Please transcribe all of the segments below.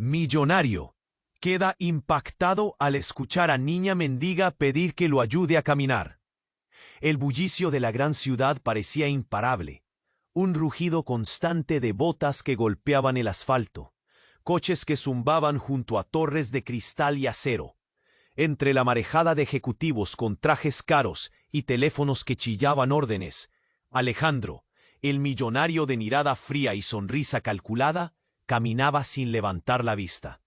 Millonario queda impactado al escuchar a niña mendiga pedir que lo ayude a caminar. El bullicio de la gran ciudad parecía imparable. Un rugido constante de botas que golpeaban el asfalto, coches que zumbaban junto a torres de cristal y acero. Entre la marejada de ejecutivos con trajes caros y teléfonos que chillaban órdenes, Alejandro, el millonario de mirada fría y sonrisa calculada, caminaba sin levantar la vista.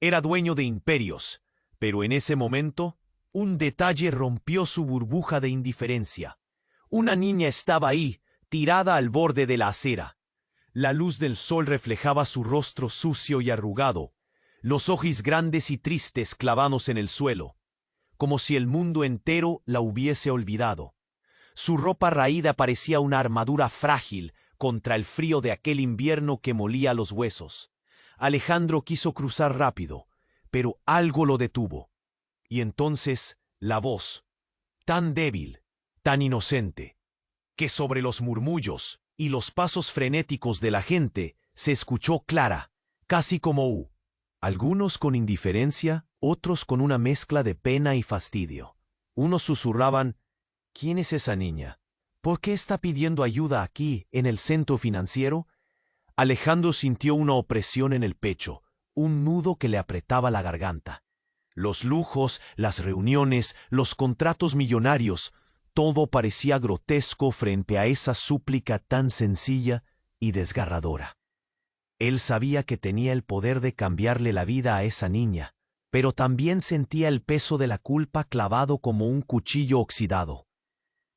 Era dueño de imperios, pero en ese momento, un detalle rompió su burbuja de indiferencia. Una niña estaba ahí, tirada al borde de la acera. La luz del sol reflejaba su rostro sucio y arrugado, los ojos grandes y tristes clavados en el suelo, como si el mundo entero la hubiese olvidado. Su ropa raída parecía una armadura frágil contra el frío de aquel invierno que molía los huesos. Alejandro quiso cruzar rápido, pero algo lo detuvo. Y entonces la voz, tan débil, tan inocente, que sobre los murmullos y los pasos frenéticos de la gente se escuchó clara, casi como algunos con indiferencia, otros con una mezcla de pena y fastidio. Unos susurraban: ¿quién es esa niña? ¿Por qué está pidiendo ayuda aquí, en el centro financiero? Alejandro sintió una opresión en el pecho, un nudo que le apretaba la garganta. Los lujos, las reuniones, los contratos millonarios, todo parecía grotesco frente a esa súplica tan sencilla y desgarradora. Él sabía que tenía el poder de cambiarle la vida a esa niña, pero también sentía el peso de la culpa clavado como un cuchillo oxidado.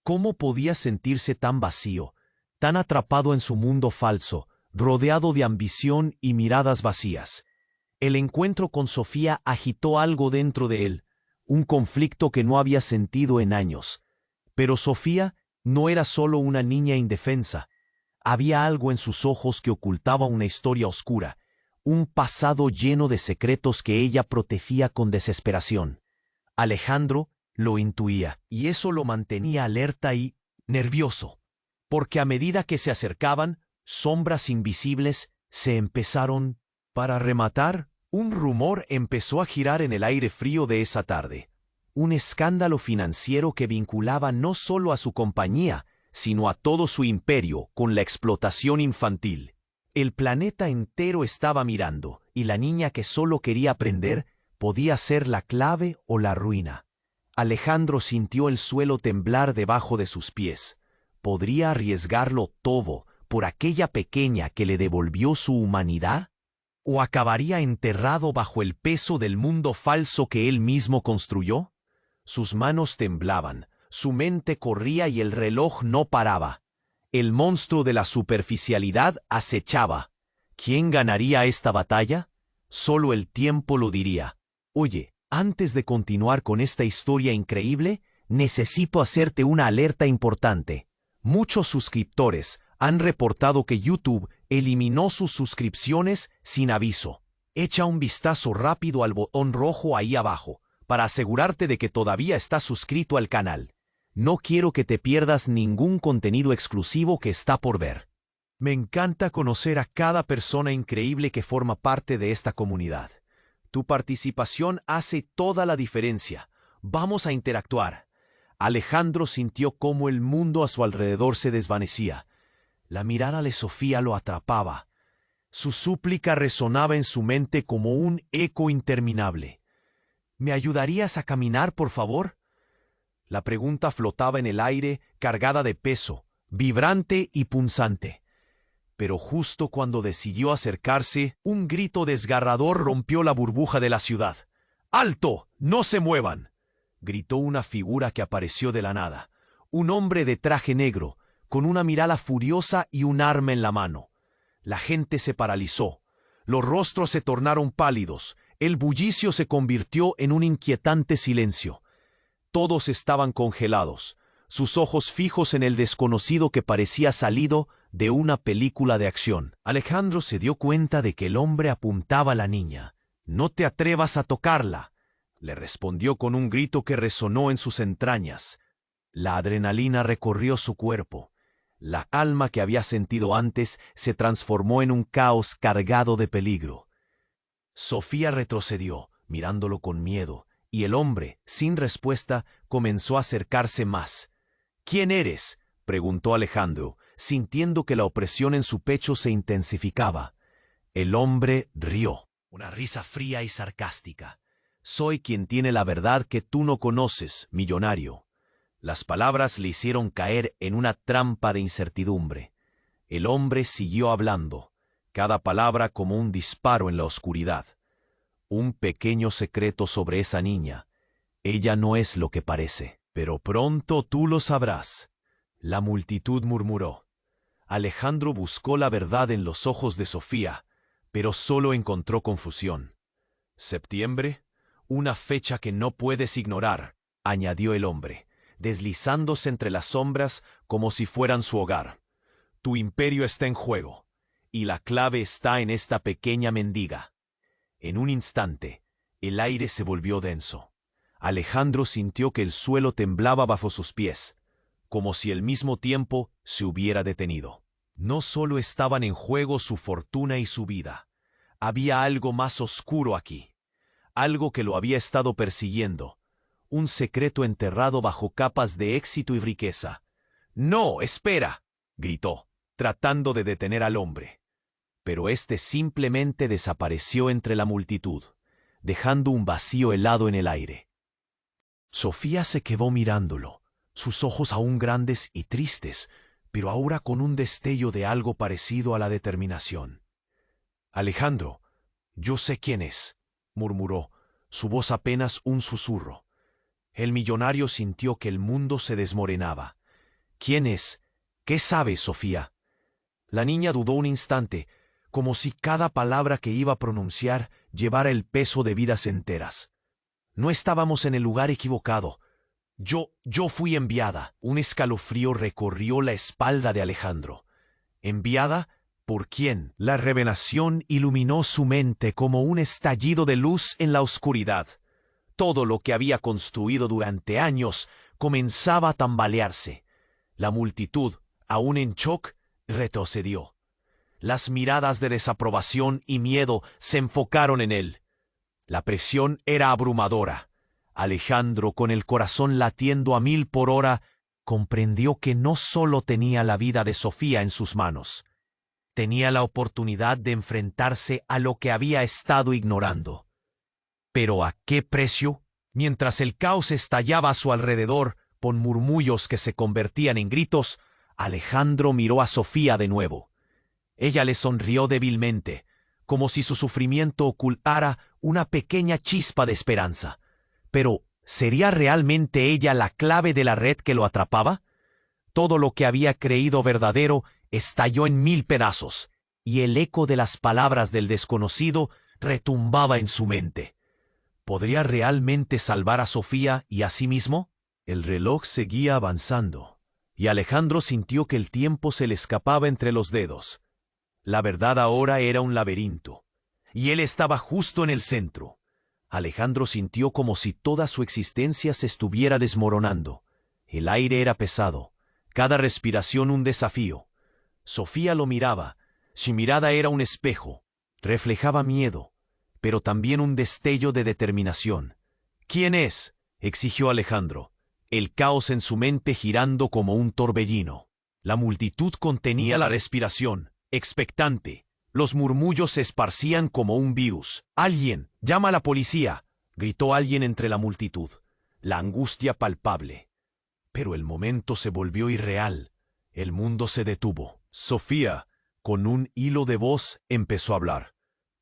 ¿Cómo podía sentirse tan vacío, tan atrapado en su mundo falso, rodeado de ambición y miradas vacías? El encuentro con Sofía agitó algo dentro de él, un conflicto que no había sentido en años. Pero Sofía no era solo una niña indefensa. Había algo en sus ojos que ocultaba una historia oscura, un pasado lleno de secretos que ella protegía con desesperación. Alejandro lo intuía, y eso lo mantenía alerta y nervioso, porque a medida que se acercaban, sombras invisibles se empezaron. Para rematar, un rumor empezó a girar en el aire frío de esa tarde. Un escándalo financiero que vinculaba no solo a su compañía, sino a todo su imperio con la explotación infantil. El planeta entero estaba mirando, y la niña que solo quería aprender podía ser la clave o la ruina. Alejandro sintió el suelo temblar debajo de sus pies. ¿Podría arriesgarlo todo por aquella pequeña que le devolvió su humanidad? ¿O acabaría enterrado bajo el peso del mundo falso que él mismo construyó? Sus manos temblaban, su mente corría y el reloj no paraba. El monstruo de la superficialidad acechaba. ¿Quién ganaría esta batalla? Solo el tiempo lo diría. Oye, antes de continuar con esta historia increíble, necesito hacerte una alerta importante. Muchos suscriptores han reportado que YouTube eliminó sus suscripciones sin aviso. Echa un vistazo rápido al botón rojo ahí abajo, para asegurarte de que todavía estás suscrito al canal. No quiero que te pierdas ningún contenido exclusivo que está por ver. Me encanta conocer a cada persona increíble que forma parte de esta comunidad. Tu participación hace toda la diferencia. Vamos a interactuar. Alejandro sintió cómo el mundo a su alrededor se desvanecía. La mirada de Sofía lo atrapaba. Su súplica resonaba en su mente como un eco interminable. ¿Me ayudarías a caminar, por favor? La pregunta flotaba en el aire, cargada de peso, vibrante y punzante. Pero justo cuando decidió acercarse, un grito desgarrador rompió la burbuja de la ciudad. ¡Alto! ¡No se muevan!, gritó una figura que apareció de la nada. Un hombre de traje negro, con una mirada furiosa y un arma en la mano. La gente se paralizó. Los rostros se tornaron pálidos. El bullicio se convirtió en un inquietante silencio. Todos estaban congelados, sus ojos fijos en el desconocido que parecía salido de una película de acción. Alejandro se dio cuenta de que el hombre apuntaba a la niña. «No te atrevas a tocarla», le respondió con un grito que resonó en sus entrañas. La adrenalina recorrió su cuerpo. La calma que había sentido antes se transformó en un caos cargado de peligro. Sofía retrocedió, mirándolo con miedo, y el hombre, sin respuesta, comenzó a acercarse más. —¿Quién eres? —preguntó Alejandro, sintiendo que la opresión en su pecho se intensificaba. El hombre rió, una risa fría y sarcástica. —Soy quien tiene la verdad que tú no conoces, millonario. Las palabras le hicieron caer en una trampa de incertidumbre. El hombre siguió hablando, cada palabra como un disparo en la oscuridad. Un pequeño secreto sobre esa niña. Ella no es lo que parece, pero pronto tú lo sabrás. La multitud murmuró. Alejandro buscó la verdad en los ojos de Sofía, pero solo encontró confusión. —Septiembre, una fecha que no puedes ignorar —añadió el hombre, deslizándose entre las sombras como si fueran su hogar. Tu imperio está en juego, y la clave está en esta pequeña mendiga. En un instante, el aire se volvió denso. Alejandro sintió que el suelo temblaba bajo sus pies, como si al mismo tiempo se hubiera detenido. No solo estaban en juego su fortuna y su vida. Había algo más oscuro aquí, algo que lo había estado persiguiendo, un secreto enterrado bajo capas de éxito y riqueza. —¡No, espera! —gritó, tratando de detener al hombre. Pero éste simplemente desapareció entre la multitud, dejando un vacío helado en el aire. Sofía se quedó mirándolo, sus ojos aún grandes y tristes, pero ahora con un destello de algo parecido a la determinación. —Alejandro, yo sé quién es —murmuró, su voz apenas un susurro. El millonario sintió que el mundo se desmoronaba. —¿Quién es? ¿Qué sabes, Sofía? La niña dudó un instante, como si cada palabra que iba a pronunciar llevara el peso de vidas enteras. No estábamos en el lugar equivocado. Yo fui enviada. Un escalofrío recorrió la espalda de Alejandro. ¿Enviada? ¿Por quién? La revelación iluminó su mente como un estallido de luz en la oscuridad. Todo lo que había construido durante años comenzaba a tambalearse. La multitud, aún en shock, retrocedió. Las miradas de desaprobación y miedo se enfocaron en él. La presión era abrumadora. Alejandro, con el corazón latiendo a 1000 por hora, comprendió que no solo tenía la vida de Sofía en sus manos, tenía la oportunidad de enfrentarse a lo que había estado ignorando. ¿Pero a qué precio? Mientras el caos estallaba a su alrededor, con murmullos que se convertían en gritos, Alejandro miró a Sofía de nuevo. Ella le sonrió débilmente, como si su sufrimiento ocultara una pequeña chispa de esperanza. Pero, ¿sería realmente ella la clave de la red que lo atrapaba? Todo lo que había creído verdadero estalló en 1000 pedazos, y el eco de las palabras del desconocido retumbaba en su mente. ¿Podría realmente salvar a Sofía y a sí mismo? El reloj seguía avanzando, y Alejandro sintió que el tiempo se le escapaba entre los dedos. La verdad ahora era un laberinto, y él estaba justo en el centro. Alejandro sintió como si toda su existencia se estuviera desmoronando. El aire era pesado, cada respiración un desafío. Sofía lo miraba, su mirada era un espejo, reflejaba miedo, pero también un destello de determinación. —¿Quién es? —exigió Alejandro, el caos en su mente girando como un torbellino. La multitud contenía la respiración, expectante. Los murmullos se esparcían como un virus. —¡Alguien! ¡Llama a la policía! —gritó alguien entre la multitud, la angustia palpable. Pero el momento se volvió irreal. El mundo se detuvo. Sofía, con un hilo de voz, empezó a hablar.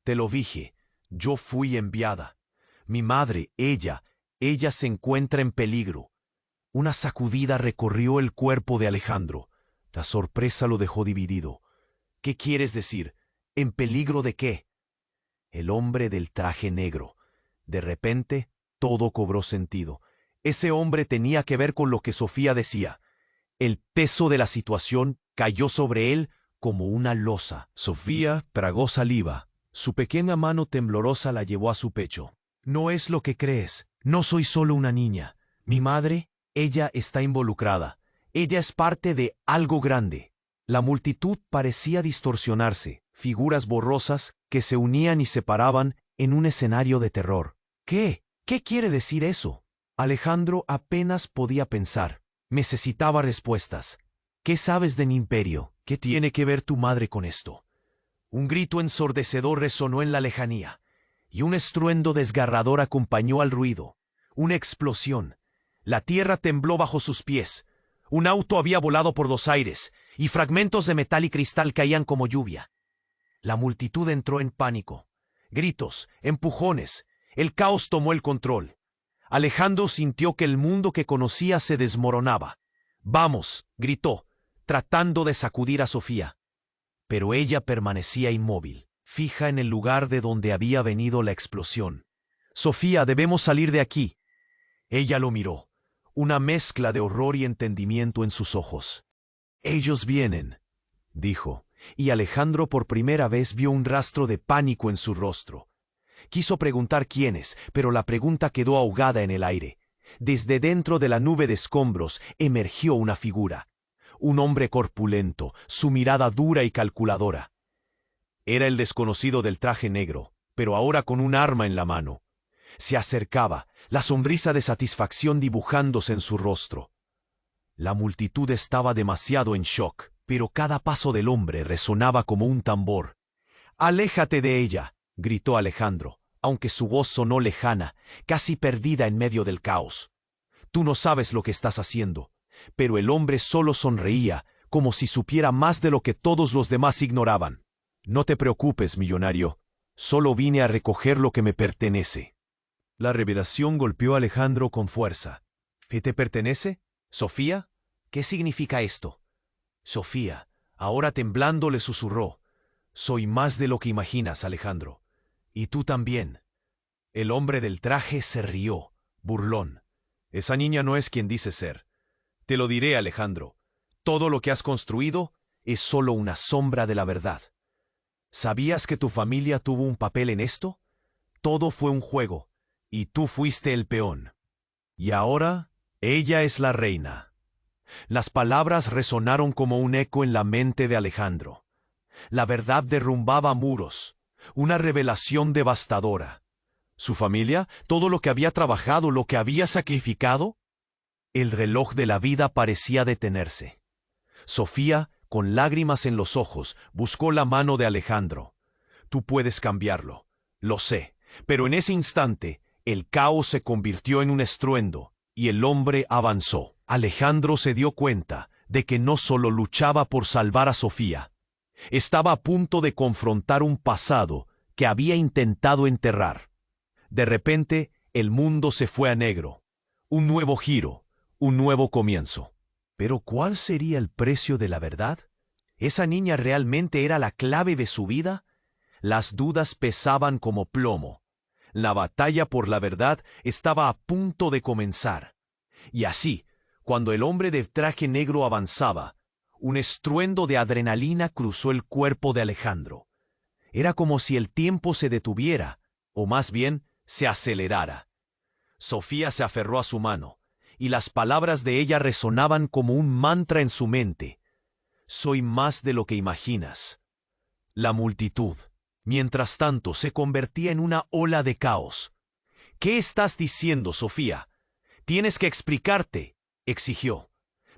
—Te lo dije, yo fui enviada. Mi madre, ella se encuentra en peligro. Una sacudida recorrió el cuerpo de Alejandro. La sorpresa lo dejó dividido. —¿Qué quieres decir? ¿En peligro de qué? El hombre del traje negro. De repente, todo cobró sentido. Ese hombre tenía que ver con lo que Sofía decía. El peso de la situación cayó sobre él como una losa. Sofía tragó saliva. Su pequeña mano temblorosa la llevó a su pecho. —No es lo que crees. No soy solo una niña. Mi madre, ella está involucrada. Ella es parte de algo grande. La multitud parecía distorsionarse. Figuras borrosas que se unían y separaban en un escenario de terror. ¿Qué? ¿Qué quiere decir eso? Alejandro apenas podía pensar. Necesitaba respuestas. ¿Qué sabes de mi imperio? ¿Qué tiene que ver tu madre con esto? Un grito ensordecedor resonó en la lejanía, y un estruendo desgarrador acompañó al ruido. Una explosión. La tierra tembló bajo sus pies. Un auto había volado por los aires, y fragmentos de metal y cristal caían como lluvia. La multitud entró en pánico. Gritos, empujones. El caos tomó el control. Alejandro sintió que el mundo que conocía se desmoronaba. «¡Vamos!», gritó, tratando de sacudir a Sofía. Pero ella permanecía inmóvil, fija en el lugar de donde había venido la explosión. «Sofía, debemos salir de aquí». Ella lo miró, una mezcla de horror y entendimiento en sus ojos. «Ellos vienen», dijo, y Alejandro por primera vez vio un rastro de pánico en su rostro. Quiso preguntar quiénes, pero la pregunta quedó ahogada en el aire. Desde dentro de la nube de escombros emergió una figura. Un hombre corpulento, su mirada dura y calculadora. Era el desconocido del traje negro, pero ahora con un arma en la mano. Se acercaba, la sonrisa de satisfacción dibujándose en su rostro. La multitud estaba demasiado en shock, pero cada paso del hombre resonaba como un tambor. «¡Aléjate de ella!», gritó Alejandro, aunque su voz sonó lejana, casi perdida en medio del caos. «Tú no sabes lo que estás haciendo». Pero el hombre solo sonreía, como si supiera más de lo que todos los demás ignoraban. «No te preocupes, millonario. Solo vine a recoger lo que me pertenece». La revelación golpeó a Alejandro con fuerza. «¿Qué te pertenece? ¿Sofía? ¿Qué significa esto?» Sofía, ahora temblando, le susurró: «Soy más de lo que imaginas, Alejandro. Y tú también». El hombre del traje se rió, burlón. «Esa niña no es quien dice ser. Te lo diré, Alejandro. Todo lo que has construido es solo una sombra de la verdad. ¿Sabías que tu familia tuvo un papel en esto? Todo fue un juego, y tú fuiste el peón. Y ahora, ella es la reina». Las palabras resonaron como un eco en la mente de Alejandro. La verdad derrumbaba muros, una revelación devastadora. ¿Su familia? ¿Todo lo que había trabajado, lo que había sacrificado? El reloj de la vida parecía detenerse. Sofía, con lágrimas en los ojos, buscó la mano de Alejandro. «Tú puedes cambiarlo, lo sé», pero en ese instante, el caos se convirtió en un estruendo, y el hombre avanzó. Alejandro se dio cuenta de que no solo luchaba por salvar a Sofía, estaba a punto de confrontar un pasado que había intentado enterrar. De repente, el mundo se fue a negro. Un nuevo giro. Un nuevo comienzo. ¿Pero cuál sería el precio de la verdad? ¿Esa niña realmente era la clave de su vida? Las dudas pesaban como plomo. La batalla por la verdad estaba a punto de comenzar. Y así, cuando el hombre de traje negro avanzaba, un estruendo de adrenalina cruzó el cuerpo de Alejandro. Era como si el tiempo se detuviera, o más bien, se acelerara. Sofía se aferró a su mano, y las palabras de ella resonaban como un mantra en su mente. «Soy más de lo que imaginas». La multitud, mientras tanto, se convertía en una ola de caos. «¿Qué estás diciendo, Sofía? Tienes que explicarte», exigió.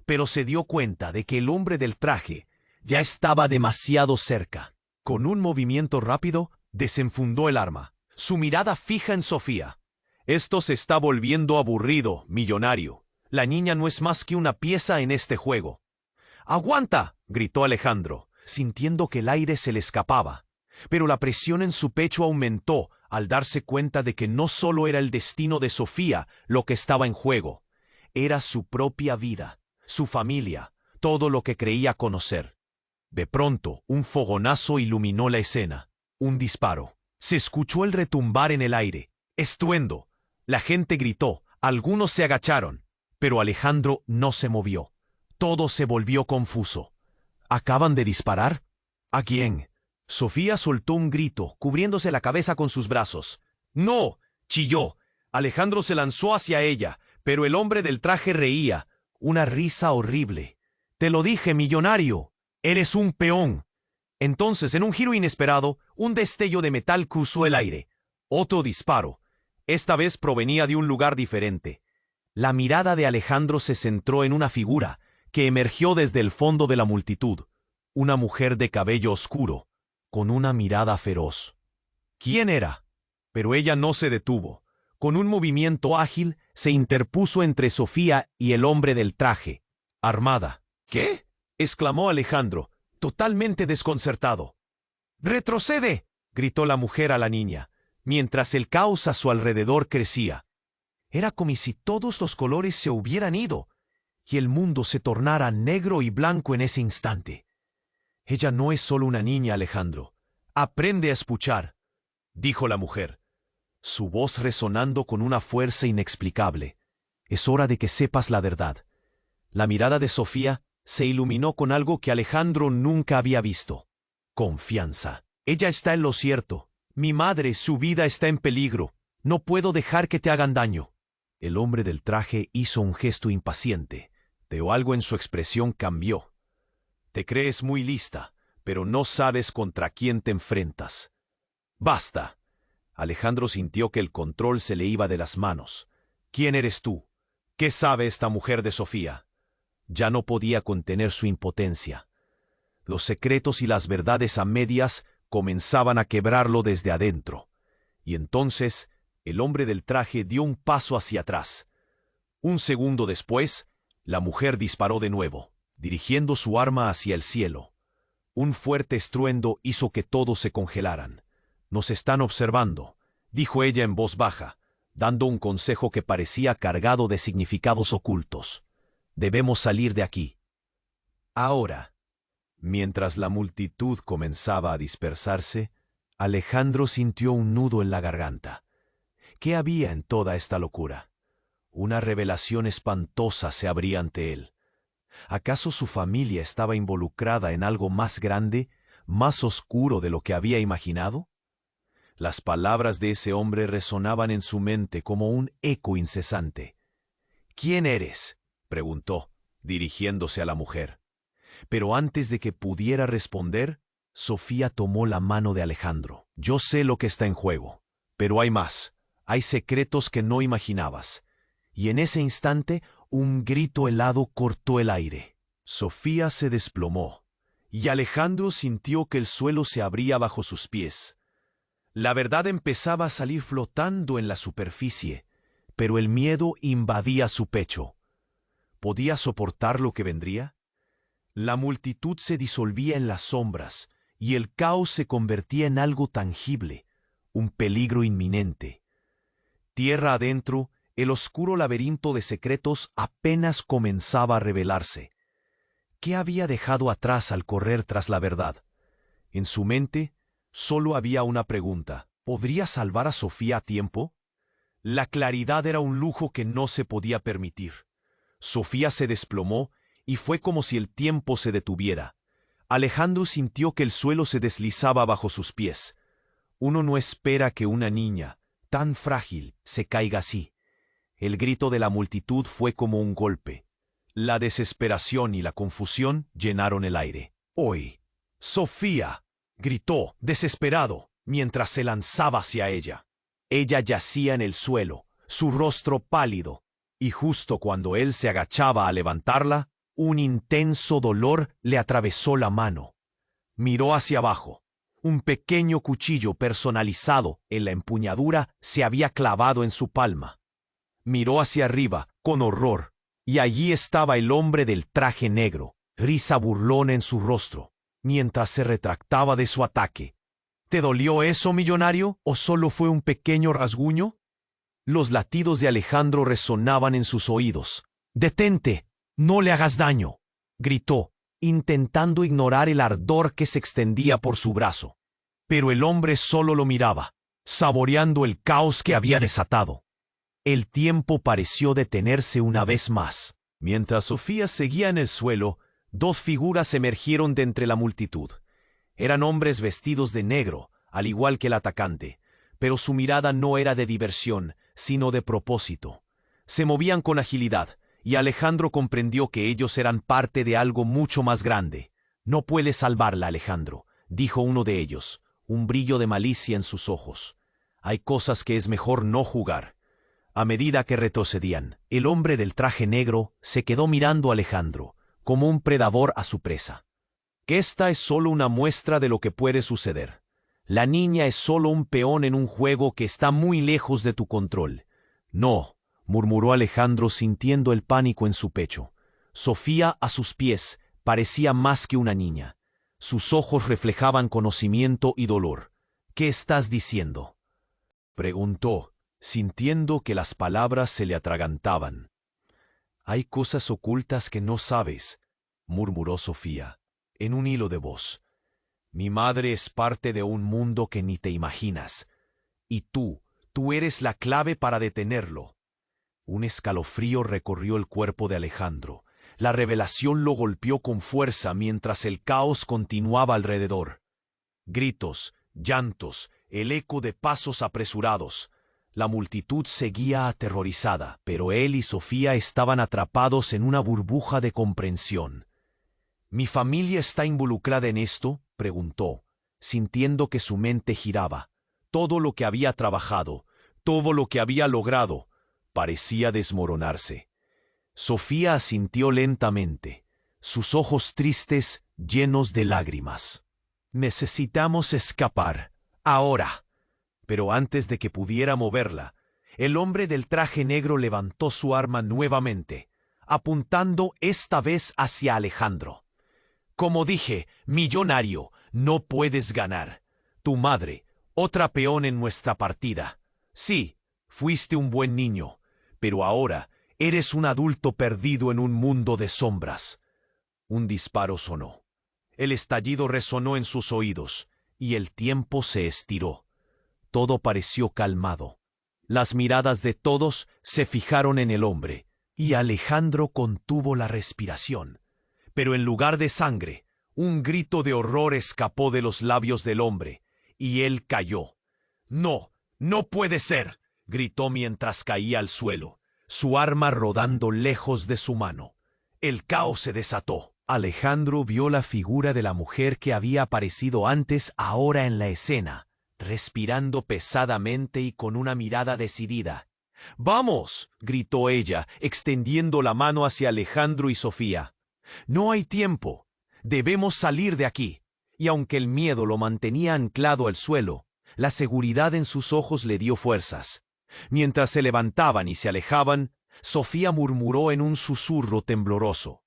Pero se dio cuenta de que el hombre del traje ya estaba demasiado cerca. Con un movimiento rápido, desenfundó el arma, su mirada fija en Sofía. «Esto se está volviendo aburrido, millonario. La niña no es más que una pieza en este juego». «¡Aguanta!», gritó Alejandro, sintiendo que el aire se le escapaba. Pero la presión en su pecho aumentó al darse cuenta de que no solo era el destino de Sofía lo que estaba en juego. Era su propia vida, su familia, todo lo que creía conocer. De pronto, un fogonazo iluminó la escena. Un disparo. Se escuchó el retumbar en el aire. Estruendo. La gente gritó, algunos se agacharon, pero Alejandro no se movió. Todo se volvió confuso. ¿Acaban de disparar? ¿A quién? Sofía soltó un grito, cubriéndose la cabeza con sus brazos. «¡No!», chilló. Alejandro se lanzó hacia ella, pero el hombre del traje reía, una risa horrible. «Te lo dije, millonario. Eres un peón». Entonces, en un giro inesperado, un destello de metal cruzó el aire. Otro disparo. Esta vez provenía de un lugar diferente. La mirada de Alejandro se centró en una figura que emergió desde el fondo de la multitud. Una mujer de cabello oscuro, con una mirada feroz. ¿Quién era? Pero ella no se detuvo. Con un movimiento ágil, se interpuso entre Sofía y el hombre del traje, armada. ¿Qué? Exclamó Alejandro, totalmente desconcertado. ¡Retrocede!, gritó la mujer a la niña, mientras el caos a su alrededor crecía. Era como si todos los colores se hubieran ido, y el mundo se tornara negro y blanco en ese instante. Ella no es solo una niña, Alejandro. Aprende a escuchar, dijo la mujer, su voz resonando con una fuerza inexplicable. Es hora de que sepas la verdad. La mirada de Sofía se iluminó con algo que Alejandro nunca había visto. Confianza. Ella está en lo cierto. Mi madre, su vida está en peligro. No puedo dejar que te hagan daño. El hombre del traje hizo un gesto impaciente, pero algo en su expresión cambió. Te crees muy lista, pero no sabes contra quién te enfrentas. ¡Basta! Alejandro sintió que el control se le iba de las manos. ¿Quién eres tú? ¿Qué sabe esta mujer de Sofía? Ya no podía contener su impotencia. Los secretos y las verdades a medias comenzaban a quebrarlo desde adentro. Y entonces, el hombre del traje dio un paso hacia atrás. Un segundo después, la mujer disparó de nuevo, dirigiendo su arma hacia el cielo. Un fuerte estruendo hizo que todos se congelaran. «Nos están observando», dijo ella en voz baja, dando un consejo que parecía cargado de significados ocultos. «Debemos salir de aquí. Ahora». Mientras la multitud comenzaba a dispersarse, Alejandro sintió un nudo en la garganta. ¿Qué había en toda esta locura? Una revelación espantosa se abría ante él. ¿Acaso su familia estaba involucrada en algo más grande, más oscuro de lo que había imaginado? Las palabras de ese hombre resonaban en su mente como un eco incesante. «¿Quién eres?», preguntó, dirigiéndose a la mujer. Pero antes de que pudiera responder, Sofía tomó la mano de Alejandro. «Yo sé lo que está en juego, pero hay más. Hay secretos que no imaginabas». Y en ese instante, un grito helado cortó el aire. Sofía se desplomó, y Alejandro sintió que el suelo se abría bajo sus pies. La verdad empezaba a salir flotando en la superficie, pero el miedo invadía su pecho. ¿Podía soportar lo que vendría? La multitud se disolvía en las sombras, y el caos se convertía en algo tangible, un peligro inminente. Tierra adentro, el oscuro laberinto de secretos apenas comenzaba a revelarse. ¿Qué había dejado atrás al correr tras la verdad? En su mente, solo había una pregunta. ¿Podría salvar a Sofía a tiempo? La claridad era un lujo que no se podía permitir. Sofía se desplomó y fue como si el tiempo se detuviera. Alejandro sintió que el suelo se deslizaba bajo sus pies. Uno no espera que una niña, tan frágil, se caiga así. El grito de la multitud fue como un golpe. La desesperación y la confusión llenaron el aire. «¡Hoy! ¡Sofía!», gritó, desesperado, mientras se lanzaba hacia ella. Ella yacía en el suelo, su rostro pálido, y justo cuando él se agachaba a levantarla, un intenso dolor le atravesó la mano. Miró hacia abajo. Un pequeño cuchillo personalizado en la empuñadura se había clavado en su palma. Miró hacia arriba, con horror, y allí estaba el hombre del traje negro, risa burlona en su rostro, mientras se retractaba de su ataque. «¿Te dolió eso, millonario, o solo fue un pequeño rasguño?». Los latidos de Alejandro resonaban en sus oídos. «¡Detente! ¡No le hagas daño!», gritó, intentando ignorar el ardor que se extendía por su brazo. Pero el hombre solo lo miraba, saboreando el caos que había desatado. El tiempo pareció detenerse una vez más. Mientras Sofía seguía en el suelo, dos figuras emergieron de entre la multitud. Eran hombres vestidos de negro, al igual que el atacante, pero su mirada no era de diversión, sino de propósito. Se movían con agilidad, y Alejandro comprendió que ellos eran parte de algo mucho más grande. «No puedes salvarla, Alejandro», dijo uno de ellos, un brillo de malicia en sus ojos. Hay cosas que es mejor no jugar. A medida que retrocedían, el hombre del traje negro se quedó mirando a Alejandro, como un predador a su presa. Que esta es solo una muestra de lo que puede suceder. La niña es solo un peón en un juego que está muy lejos de tu control. No, murmuró Alejandro sintiendo el pánico en su pecho. Sofía, a sus pies, parecía más que una niña. Sus ojos reflejaban conocimiento y dolor. ¿Qué estás diciendo?, preguntó, sintiendo que las palabras se le atragantaban. Hay cosas ocultas que no sabes, murmuró Sofía, en un hilo de voz. Mi madre es parte de un mundo que ni te imaginas. Y tú eres la clave para detenerlo. Un escalofrío recorrió el cuerpo de Alejandro. La revelación lo golpeó con fuerza mientras el caos continuaba alrededor. Gritos, llantos, el eco de pasos apresurados. La multitud seguía aterrorizada, pero él y Sofía estaban atrapados en una burbuja de comprensión. ¿Mi familia está involucrada en esto?, preguntó, sintiendo que su mente giraba. Todo lo que había trabajado, todo lo que había logrado, parecía desmoronarse. Sofía asintió lentamente, sus ojos tristes llenos de lágrimas. Necesitamos escapar, ahora. Pero antes de que pudiera moverla, el hombre del traje negro levantó su arma nuevamente, apuntando esta vez hacia Alejandro. Como dije, millonario, no puedes ganar. Tu madre, otra peón en nuestra partida. Sí, fuiste un buen niño, pero ahora eres un adulto perdido en un mundo de sombras. Un disparo sonó. El estallido resonó en sus oídos, y el tiempo se estiró. Todo pareció calmado. Las miradas de todos se fijaron en el hombre, y Alejandro contuvo la respiración. Pero en lugar de sangre, un grito de horror escapó de los labios del hombre, y él cayó. «No, no puede ser», gritó mientras caía al suelo, su arma rodando lejos de su mano. El caos se desató. Alejandro vio la figura de la mujer que había aparecido antes ahora en la escena, respirando pesadamente y con una mirada decidida. «¡Vamos!», gritó ella, extendiendo la mano hacia Alejandro y Sofía. «No hay tiempo. Debemos salir de aquí». Y aunque el miedo lo mantenía anclado al suelo, la seguridad en sus ojos le dio fuerzas. Mientras se levantaban y se alejaban, Sofía murmuró en un susurro tembloroso.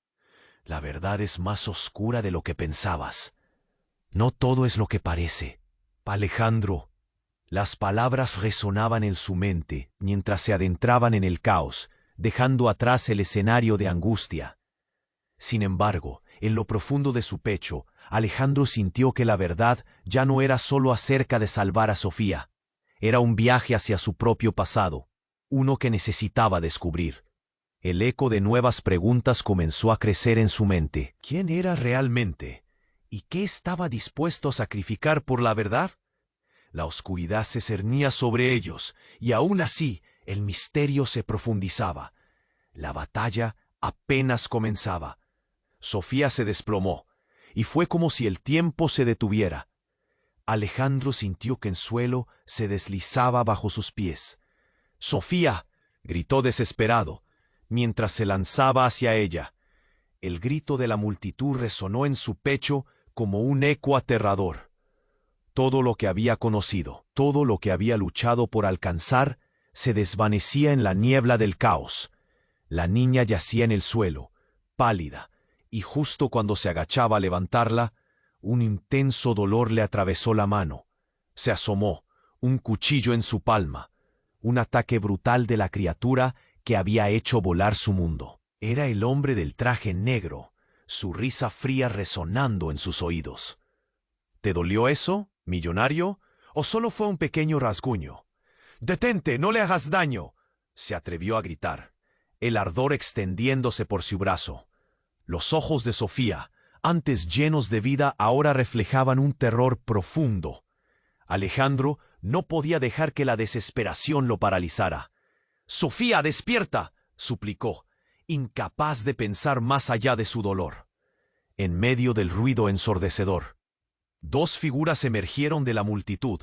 «La verdad es más oscura de lo que pensabas. No todo es lo que parece». «Alejandro». Las palabras resonaban en su mente mientras se adentraban en el caos, dejando atrás el escenario de angustia. Sin embargo, en lo profundo de su pecho, Alejandro sintió que la verdad ya no era solo acerca de salvar a Sofía. Era un viaje hacia su propio pasado, uno que necesitaba descubrir. El eco de nuevas preguntas comenzó a crecer en su mente. ¿Quién era realmente? ¿Y qué estaba dispuesto a sacrificar por la verdad? La oscuridad se cernía sobre ellos, y aún así el misterio se profundizaba. La batalla apenas comenzaba. Sofía se desplomó, y fue como si el tiempo se detuviera. Alejandro sintió que el suelo se deslizaba bajo sus pies. «¡Sofía!», gritó desesperado, mientras se lanzaba hacia ella. El grito de la multitud resonó en su pecho como un eco aterrador. Todo lo que había conocido, todo lo que había luchado por alcanzar, se desvanecía en la niebla del caos. La niña yacía en el suelo, pálida, y justo cuando se agachaba a levantarla, un intenso dolor le atravesó la mano. Se asomó, un cuchillo en su palma, un ataque brutal de la criatura que había hecho volar su mundo. Era el hombre del traje negro, su risa fría resonando en sus oídos. «¿Te dolió eso, millonario? ¿O solo fue un pequeño rasguño?» «¡Detente, no le hagas daño!», se atrevió a gritar, el ardor extendiéndose por su brazo. Los ojos de Sofía, antes llenos de vida, ahora reflejaban un terror profundo. Alejandro no podía dejar que la desesperación lo paralizara. «¡Sofía, despierta!», suplicó, incapaz de pensar más allá de su dolor. En medio del ruido ensordecedor, dos figuras emergieron de la multitud,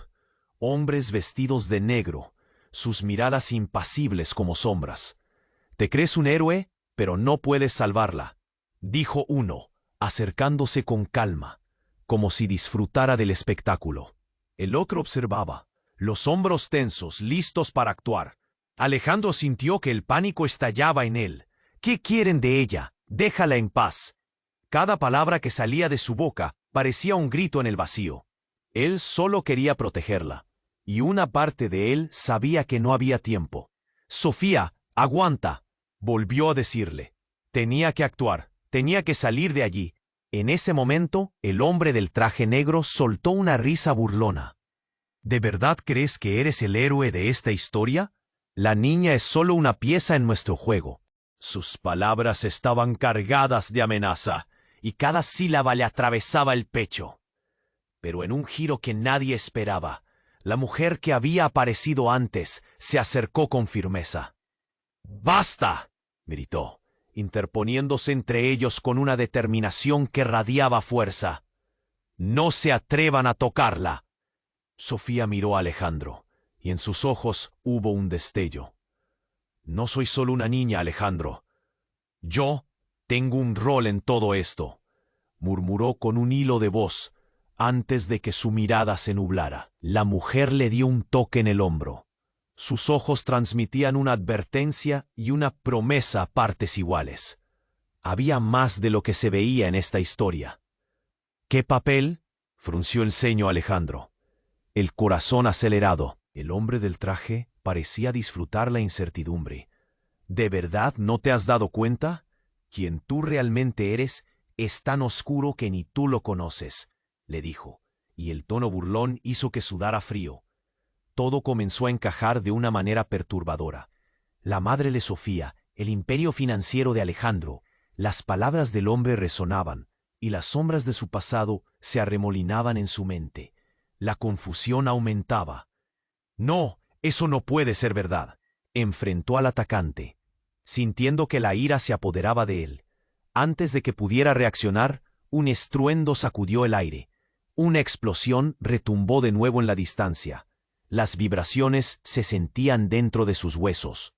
hombres vestidos de negro, sus miradas impasibles como sombras. «Te crees un héroe, pero no puedes salvarla», dijo uno, acercándose con calma, como si disfrutara del espectáculo. El otro observaba, los hombros tensos, listos para actuar. Alejandro sintió que el pánico estallaba en él. «¿Qué quieren de ella? Déjala en paz». Cada palabra que salía de su boca parecía un grito en el vacío. Él solo quería protegerla, y una parte de él sabía que no había tiempo. «Sofía, aguanta», volvió a decirle. Tenía que actuar, tenía que salir de allí. En ese momento, el hombre del traje negro soltó una risa burlona. «¿De verdad crees que eres el héroe de esta historia? La niña es solo una pieza en nuestro juego». Sus palabras estaban cargadas de amenaza, y cada sílaba le atravesaba el pecho. Pero en un giro que nadie esperaba, la mujer que había aparecido antes se acercó con firmeza. «¡Basta!», gritó, interponiéndose entre ellos con una determinación que radiaba fuerza. «No se atrevan a tocarla». Sofía miró a Alejandro, y en sus ojos hubo un destello. «No soy solo una niña, Alejandro. Yo tengo un rol en todo esto», murmuró con un hilo de voz antes de que su mirada se nublara. La mujer le dio un toque en el hombro. Sus ojos transmitían una advertencia y una promesa a partes iguales. Había más de lo que se veía en esta historia. «¿Qué papel?», frunció el ceño Alejandro, el corazón acelerado. El hombre del traje parecía disfrutar la incertidumbre. «¿De verdad no te has dado cuenta? Quien tú realmente eres es tan oscuro que ni tú lo conoces», le dijo, y el tono burlón hizo que sudara frío. Todo comenzó a encajar de una manera perturbadora. La madre de Sofía, el imperio financiero de Alejandro, las palabras del hombre resonaban, y las sombras de su pasado se arremolinaban en su mente. La confusión aumentaba. «No, eso no puede ser verdad», enfrentó al atacante, sintiendo que la ira se apoderaba de él. Antes de que pudiera reaccionar, un estruendo sacudió el aire. Una explosión retumbó de nuevo en la distancia. Las vibraciones se sentían dentro de sus huesos.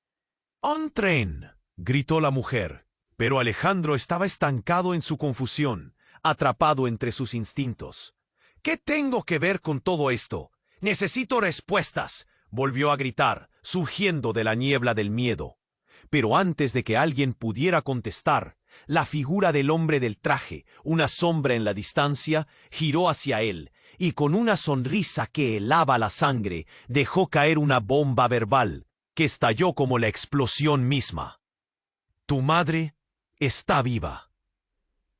«¡Entren!», gritó la mujer, pero Alejandro estaba estancado en su confusión, atrapado entre sus instintos. «¿Qué tengo que ver con todo esto? Necesito respuestas», volvió a gritar, surgiendo de la niebla del miedo. Pero antes de que alguien pudiera contestar, la figura del hombre del traje, una sombra en la distancia, giró hacia él, y con una sonrisa que helaba la sangre, dejó caer una bomba verbal, que estalló como la explosión misma. «Tu madre está viva.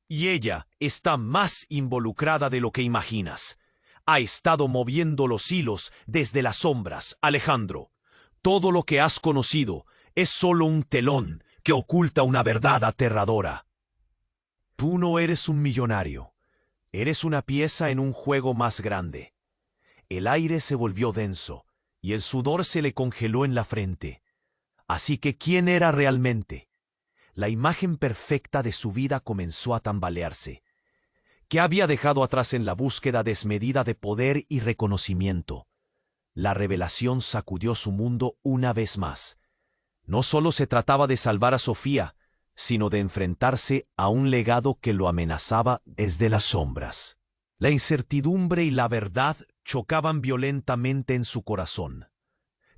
Y ella está más involucrada de lo que imaginas. Ha estado moviendo los hilos desde las sombras, Alejandro. Todo lo que has conocido es solo un telón que oculta una verdad aterradora. Tú no eres un millonario. Eres una pieza en un juego más grande». El aire se volvió denso, y el sudor se le congeló en la frente. Así que, ¿quién era realmente? La imagen perfecta de su vida comenzó a tambalearse. ¿Qué había dejado atrás en la búsqueda desmedida de poder y reconocimiento? La revelación sacudió su mundo una vez más. No solo se trataba de salvar a Sofía, sino de enfrentarse a un legado que lo amenazaba desde las sombras. La incertidumbre y la verdad chocaban violentamente en su corazón.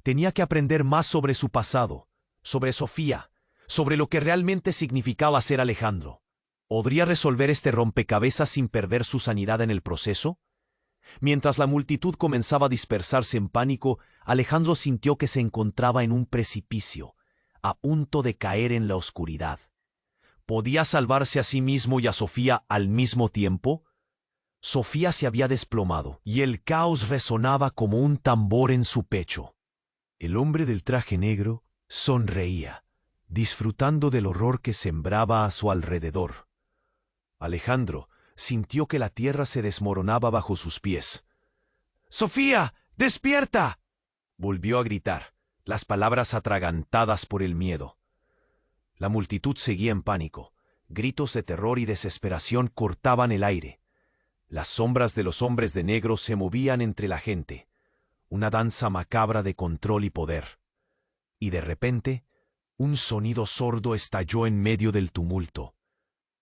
Tenía que aprender más sobre su pasado, sobre Sofía, sobre lo que realmente significaba ser Alejandro. ¿Podría resolver este rompecabezas sin perder su sanidad en el proceso? Mientras la multitud comenzaba a dispersarse en pánico, Alejandro sintió que se encontraba en un precipicio, a punto de caer en la oscuridad. ¿Podía salvarse a sí mismo y a Sofía al mismo tiempo? Sofía se había desplomado, y el caos resonaba como un tambor en su pecho. El hombre del traje negro sonreía, disfrutando del horror que sembraba a su alrededor. Alejandro sintió que la tierra se desmoronaba bajo sus pies. «¡Sofía, despierta!», volvió a gritar, las palabras atragantadas por el miedo. La multitud seguía en pánico. Gritos de terror y desesperación cortaban el aire. Las sombras de los hombres de negro se movían entre la gente. una danza macabra de control y poder. Y de repente, un sonido sordo estalló en medio del tumulto.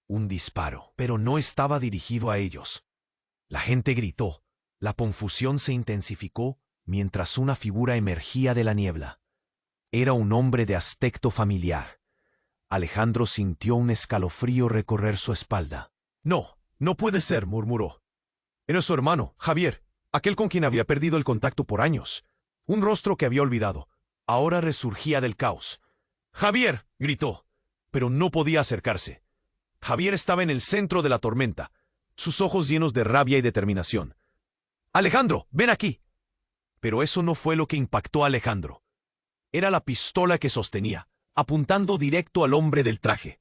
Un disparo, pero no estaba dirigido a ellos. La gente gritó. La confusión se intensificó mientras una figura emergía de la niebla. Era un hombre de aspecto familiar. Alejandro sintió un escalofrío recorrer su espalda. «No, no puede ser», murmuró. «Era su hermano, Javier, aquel con quien había perdido el contacto por años. Un rostro que había olvidado. Ahora resurgía del caos. «¡Javier!», gritó, pero no podía acercarse. Javier estaba en el centro de la tormenta, sus ojos llenos de rabia y determinación. «¡Alejandro, ven aquí!». Pero eso no fue lo que impactó a Alejandro. Era la pistola que sostenía, apuntando directo al hombre del traje.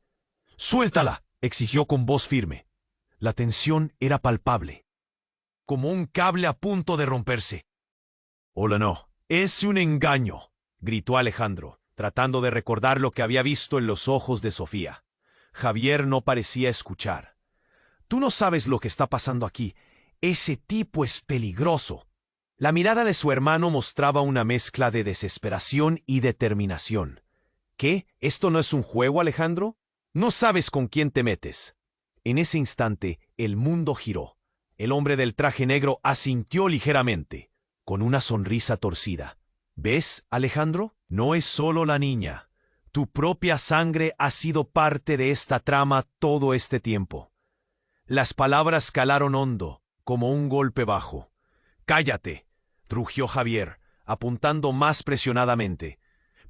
«¡Suéltala!», exigió con voz firme. La tensión era palpable, como un cable a punto de romperse. «Hola, no, es un engaño», gritó Alejandro, tratando de recordar lo que había visto en los ojos de Sofía. Javier no parecía escuchar. «Tú no sabes lo que está pasando aquí. Ese tipo es peligroso». La mirada de su hermano mostraba una mezcla de desesperación y determinación. «¿Qué? ¿Esto no es un juego, Alejandro? No sabes con quién te metes». En ese instante, el mundo giró. El hombre del traje negro asintió ligeramente, con una sonrisa torcida. «¿Ves, Alejandro? No es solo la niña. Tu propia sangre ha sido parte de esta trama todo este tiempo». Las palabras calaron hondo, como un golpe bajo. «¡Cállate!», rugió Javier, apuntando más presionadamente.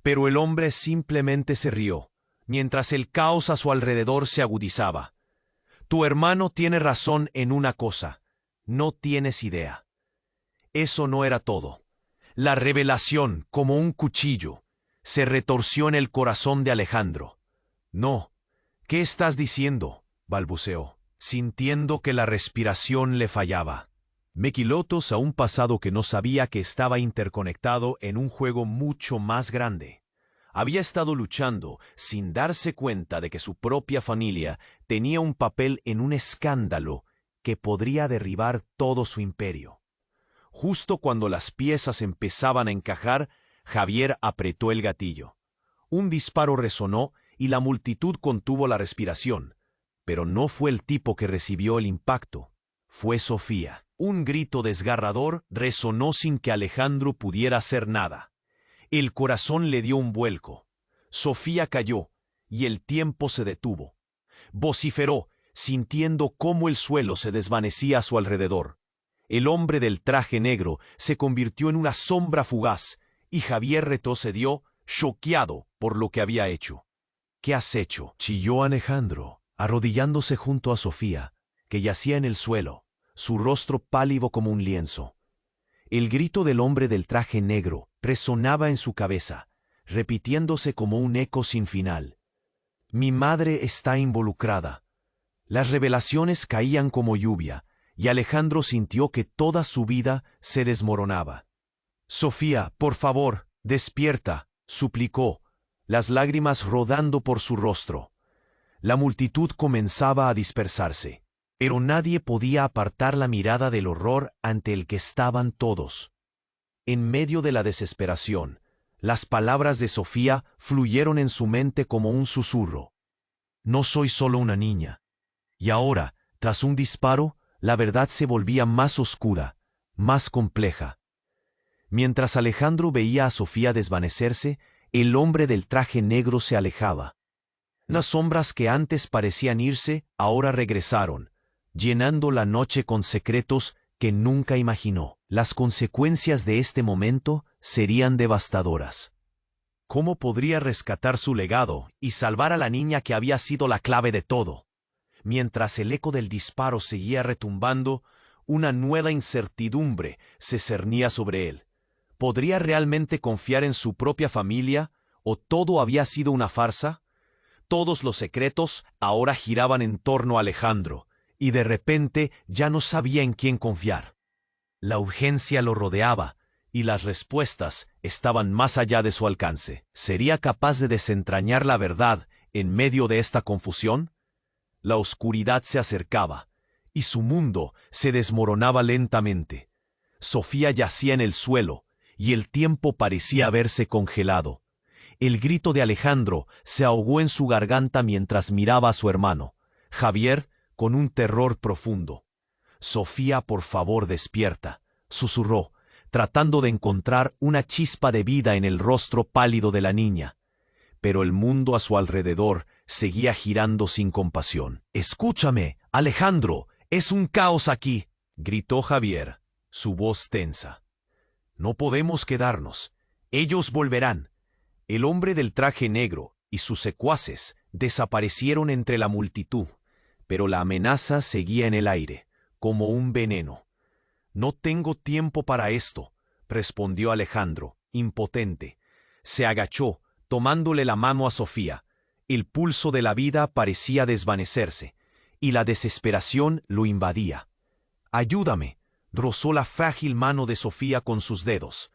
Pero el hombre simplemente se rió, mientras el caos a su alrededor se agudizaba. «Tu hermano tiene razón en una cosa. No tienes idea». Eso no era todo. La revelación, como un cuchillo, se retorció en el corazón de Alejandro. «No, ¿qué estás diciendo?», balbuceó, sintiendo que la respiración le fallaba. Mequilotos a un pasado que no sabía que estaba interconectado en un juego mucho más grande. Había estado luchando sin darse cuenta de que su propia familia tenía un papel en un escándalo que podría derribar todo su imperio. Justo cuando las piezas empezaban a encajar, Javier apretó el gatillo. Un disparo resonó y la multitud contuvo la respiración. Pero no fue el tipo que recibió el impacto. Fue Sofía. Un grito desgarrador resonó sin que Alejandro pudiera hacer nada. El corazón le dio un vuelco. Sofía cayó y el tiempo se detuvo. Vociferó, sintiendo cómo el suelo se desvanecía a su alrededor. El hombre del traje negro se convirtió en una sombra fugaz y Javier retrocedió, choqueado por lo que había hecho. «¿Qué has hecho?», chilló Alejandro, arrodillándose junto a Sofía, que yacía en el suelo, su rostro pálido como un lienzo. El grito del hombre del traje negro resonaba en su cabeza, repitiéndose como un eco sin final. «Mi madre está involucrada». Las revelaciones caían como lluvia, y Alejandro sintió que toda su vida se desmoronaba. «Sofía, por favor, despierta», suplicó, las lágrimas rodando por su rostro. La multitud comenzaba a dispersarse, pero nadie podía apartar la mirada del horror ante el que estaban todos. En medio de la desesperación, las palabras de Sofía fluyeron en su mente como un susurro. «No soy solo una niña». Y ahora, tras un disparo, la verdad se volvía más oscura, más compleja. Mientras Alejandro veía a Sofía desvanecerse, el hombre del traje negro se alejaba. Las sombras que antes parecían irse, ahora regresaron, llenando la noche con secretos que nunca imaginó. Las consecuencias de este momento serían devastadoras. ¿Cómo podría rescatar su legado y salvar a la niña que había sido la clave de todo? Mientras el eco del disparo seguía retumbando, una nueva incertidumbre se cernía sobre él. ¿Podría realmente confiar en su propia familia o todo había sido una farsa? Todos los secretos ahora giraban en torno a Alejandro, y de repente ya no sabía en quién confiar. La urgencia lo rodeaba, y las respuestas estaban más allá de su alcance. ¿Sería capaz de desentrañar la verdad en medio de esta confusión? La oscuridad se acercaba, y su mundo se desmoronaba lentamente. Sofía yacía en el suelo, y el tiempo parecía haberse congelado. El grito de Alejandro se ahogó en su garganta mientras miraba a su hermano, Javier, con un terror profundo. «Sofía, por favor, despierta», susurró, tratando de encontrar una chispa de vida en el rostro pálido de la niña. Pero el mundo a su alrededor seguía girando sin compasión. «Escúchame, Alejandro, es un caos aquí», gritó Javier, su voz tensa. «No podemos quedarnos. Ellos volverán». El hombre del traje negro y sus secuaces desaparecieron entre la multitud, pero la amenaza seguía en el aire, como un veneno. «No tengo tiempo para esto», respondió Alejandro, impotente. Se agachó, tomándole la mano a Sofía. El pulso de la vida parecía desvanecerse, y la desesperación lo invadía. «Ayúdame», rozó la frágil mano de Sofía con sus dedos.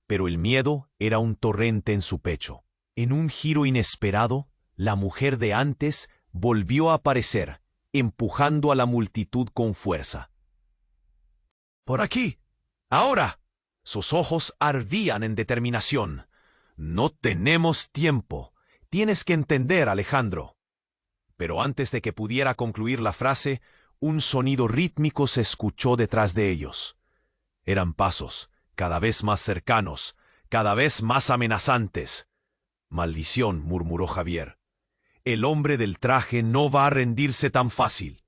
Pero el miedo era un torrente en su pecho. En un giro inesperado, la mujer de antes volvió a aparecer, empujando a la multitud con fuerza. «¡Por aquí! ¡Ahora!» Sus ojos ardían en determinación. «No tenemos tiempo. Tienes que entender, Alejandro». Pero antes de que pudiera concluir la frase, un sonido rítmico se escuchó detrás de ellos. Eran pasos, cada vez más cercanos, cada vez más amenazantes. «Maldición», murmuró Javier. «El hombre del traje no va a rendirse tan fácil».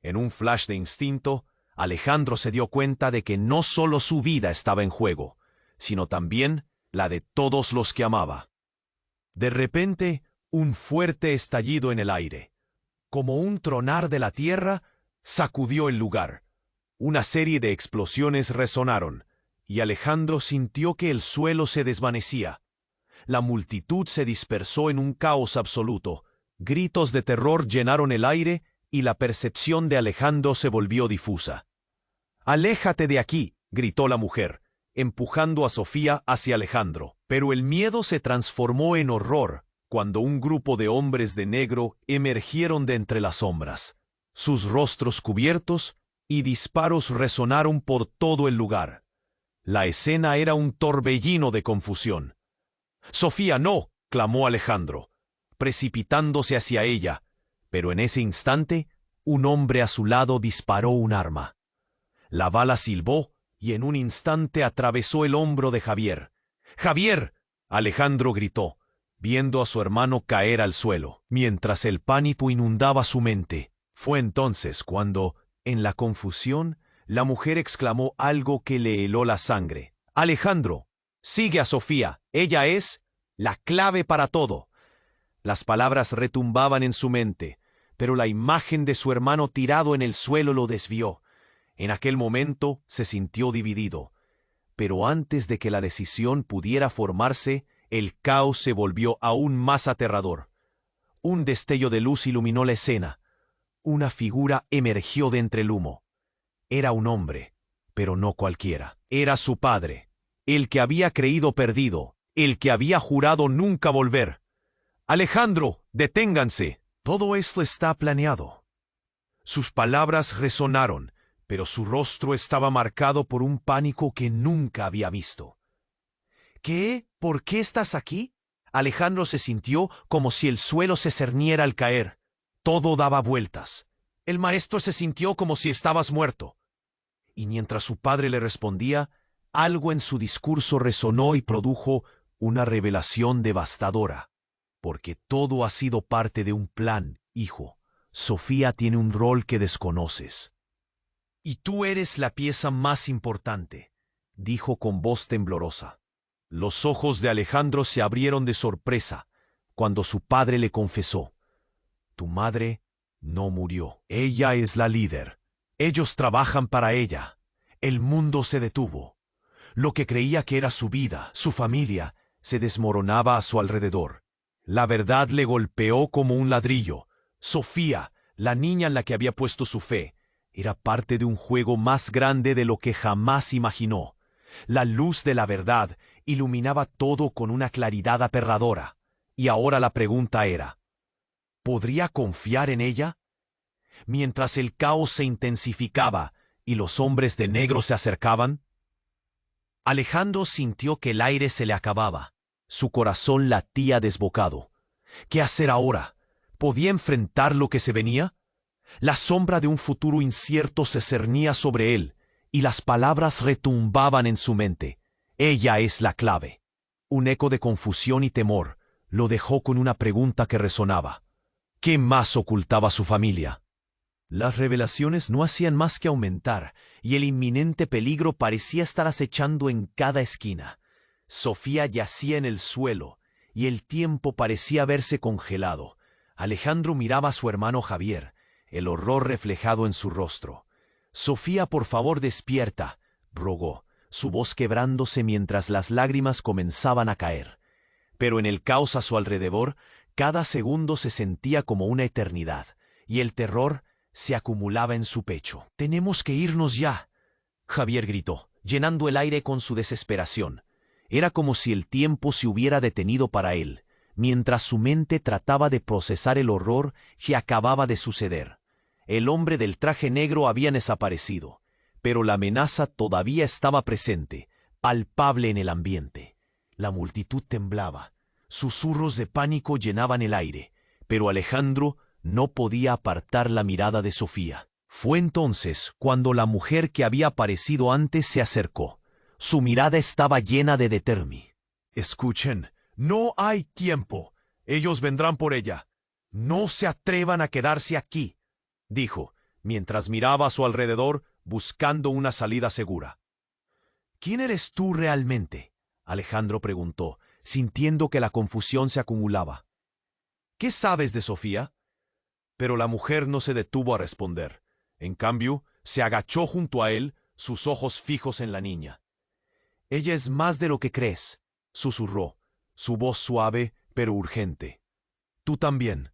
En un flash de instinto, Alejandro se dio cuenta de que no solo su vida estaba en juego, sino también la de todos los que amaba. De repente, un fuerte estallido en el aire, como un tronar de la tierra, sacudió el lugar. Una serie de explosiones resonaron, y Alejandro sintió que el suelo se desvanecía. La multitud se dispersó en un caos absoluto. Gritos de terror llenaron el aire y la percepción de Alejandro se volvió difusa. «Aléjate de aquí», gritó la mujer, empujando a Sofía hacia Alejandro. Pero el miedo se transformó en horror cuando un grupo de hombres de negro emergieron de entre las sombras. Sus rostros cubiertos y disparos resonaron por todo el lugar. La escena era un torbellino de confusión. «Sofía, no», clamó Alejandro, precipitándose hacia ella, pero en ese instante, un hombre a su lado disparó un arma. La bala silbó y en un instante atravesó el hombro de Javier. «¡Javier!», Alejandro gritó, viendo a su hermano caer al suelo, mientras el pánico inundaba su mente. Fue entonces cuando, en la confusión, la mujer exclamó algo que le heló la sangre. «Alejandro, sigue a Sofía. Ella es la clave para todo». Las palabras retumbaban en su mente, pero la imagen de su hermano tirado en el suelo lo desvió. En aquel momento se sintió dividido. Pero antes de que la decisión pudiera formarse, el caos se volvió aún más aterrador. Un destello de luz iluminó la escena. Una figura emergió de entre el humo. Era un hombre, pero no cualquiera. Era su padre, el que había creído perdido, el que había jurado nunca volver. «Alejandro, deténganse. Todo esto está planeado». Sus palabras resonaron, pero su rostro estaba marcado por un pánico que nunca había visto. «¿Qué? ¿Por qué estás aquí?» Alejandro se sintió como si el suelo se cerniera al caer. Todo daba vueltas. El maestro se sintió como si estabas muerto. Y mientras su padre le respondía, algo en su discurso resonó y produjo una revelación devastadora. «Porque todo ha sido parte de un plan, hijo. Sofía tiene un rol que desconoces. Y tú eres la pieza más importante», dijo con voz temblorosa. Los ojos de Alejandro se abrieron de sorpresa cuando su padre le confesó: «Tu madre no murió. Ella es la líder. Ellos trabajan para ella». El mundo se detuvo. Lo que creía que era su vida, su familia, se desmoronaba a su alrededor. La verdad le golpeó como un ladrillo. Sofía, la niña en la que había puesto su fe, era parte de un juego más grande de lo que jamás imaginó. La luz de la verdad iluminaba todo con una claridad aterradora. Y ahora la pregunta era: ¿podría confiar en ella? Mientras el caos se intensificaba y los hombres de negro se acercaban, Alejandro sintió que el aire se le acababa. Su corazón latía desbocado. ¿Qué hacer ahora? ¿Podía enfrentar lo que se venía? La sombra de un futuro incierto se cernía sobre él, y las palabras retumbaban en su mente. Ella es la clave. Un eco de confusión y temor lo dejó con una pregunta que resonaba. ¿Qué más ocultaba su familia? Las revelaciones no hacían más que aumentar, y el inminente peligro parecía estar acechando en cada esquina. Sofía yacía en el suelo, y el tiempo parecía haberse congelado. Alejandro miraba a su hermano Javier, el horror reflejado en su rostro. «Sofía, por favor, despierta», rogó, su voz quebrándose mientras las lágrimas comenzaban a caer. Pero en el caos a su alrededor, cada segundo se sentía como una eternidad, y el terror se acumulaba en su pecho. «Tenemos que irnos ya», Javier gritó, llenando el aire con su desesperación. Era como si el tiempo se hubiera detenido para él, mientras su mente trataba de procesar el horror que acababa de suceder. El hombre del traje negro había desaparecido, pero la amenaza todavía estaba presente, palpable en el ambiente. La multitud temblaba. Susurros de pánico llenaban el aire, pero Alejandro no podía apartar la mirada de Sofía. Fue entonces cuando la mujer que había aparecido antes se acercó. Su mirada estaba llena de determinación. «Escuchen, no hay tiempo. Ellos vendrán por ella. No se atrevan a quedarse aquí», dijo, mientras miraba a su alrededor buscando una salida segura. «¿Quién eres tú realmente?», Alejandro preguntó, sintiendo que la confusión se acumulaba. «¿Qué sabes de Sofía?». Pero la mujer no se detuvo a responder. En cambio, se agachó junto a él, sus ojos fijos en la niña. «Ella es más de lo que crees», susurró, su voz suave pero urgente. «Tú también.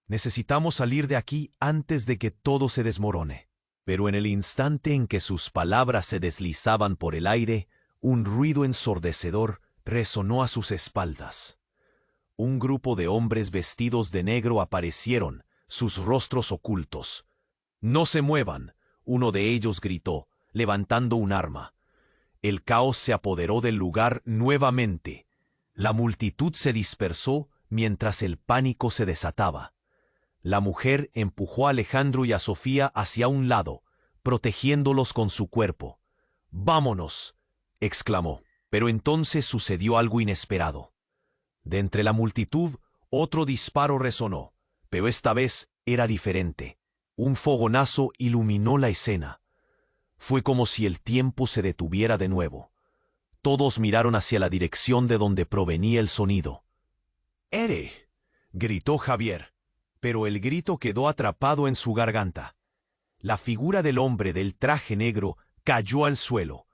Necesitamos salir de aquí antes de que todo se desmorone». Pero en el instante en que sus palabras se deslizaban por el aire, un ruido ensordecedor resonó a sus espaldas. Un grupo de hombres vestidos de negro aparecieron, sus rostros ocultos. «No se muevan», uno de ellos gritó, levantando un arma. El caos se apoderó del lugar nuevamente. La multitud se dispersó mientras el pánico se desataba. La mujer empujó a Alejandro y a Sofía hacia un lado, protegiéndolos con su cuerpo. «¡Vámonos!», exclamó. Pero entonces sucedió algo inesperado. De entre la multitud, otro disparo resonó, pero esta vez era diferente. Un fogonazo iluminó la escena. Fue como si el tiempo se detuviera de nuevo. Todos miraron hacia la dirección de donde provenía el sonido. «¡Ere!», gritó Javier, pero el grito quedó atrapado en su garganta. La figura del hombre del traje negro cayó al suelo,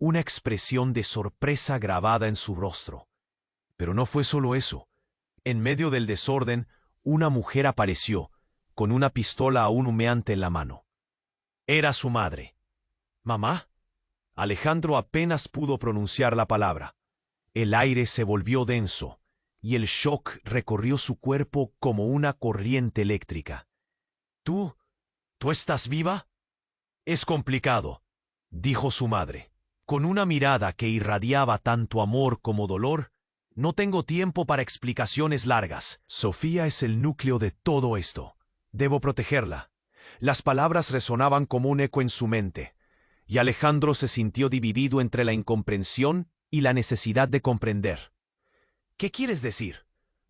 una expresión de sorpresa grabada en su rostro. Pero no fue solo eso. En medio del desorden, una mujer apareció, con una pistola aún humeante en la mano. Era su madre. «¿Mamá?». Alejandro apenas pudo pronunciar la palabra. El aire se volvió denso, y el shock recorrió su cuerpo como una corriente eléctrica. ¿Tú estás viva?». «Es complicado», dijo su madre, con una mirada que irradiaba tanto amor como dolor. «No tengo tiempo para explicaciones largas. Sofía es el núcleo de todo esto. Debo protegerla». Las palabras resonaban como un eco en su mente, y Alejandro se sintió dividido entre la incomprensión y la necesidad de comprender. «¿Qué quieres decir?»,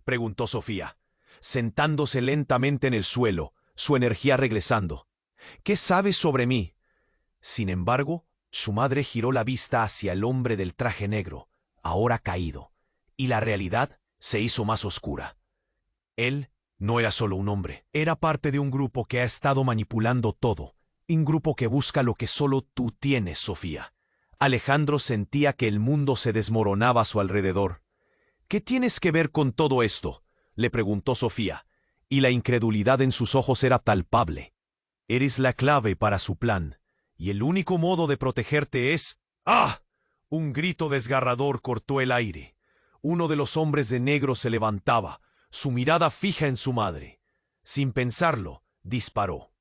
preguntó Sofía, sentándose lentamente en el suelo, su energía regresando. «¿Qué sabes sobre mí?». Sin embargo, su madre giró la vista hacia el hombre del traje negro, ahora caído, y la realidad se hizo más oscura. Él no era solo un hombre, era parte de un grupo que ha estado manipulando todo, un grupo que busca lo que solo tú tienes, Sofía. Alejandro sentía que el mundo se desmoronaba a su alrededor. «¿Qué tienes que ver con todo esto?», le preguntó Sofía, y la incredulidad en sus ojos era palpable. «Eres la clave para su plan, y el único modo de protegerte es...». «¡Ah!». Un grito desgarrador cortó el aire. Uno de los hombres de negro se levantaba, su mirada fija en su madre. Sin pensarlo, disparó.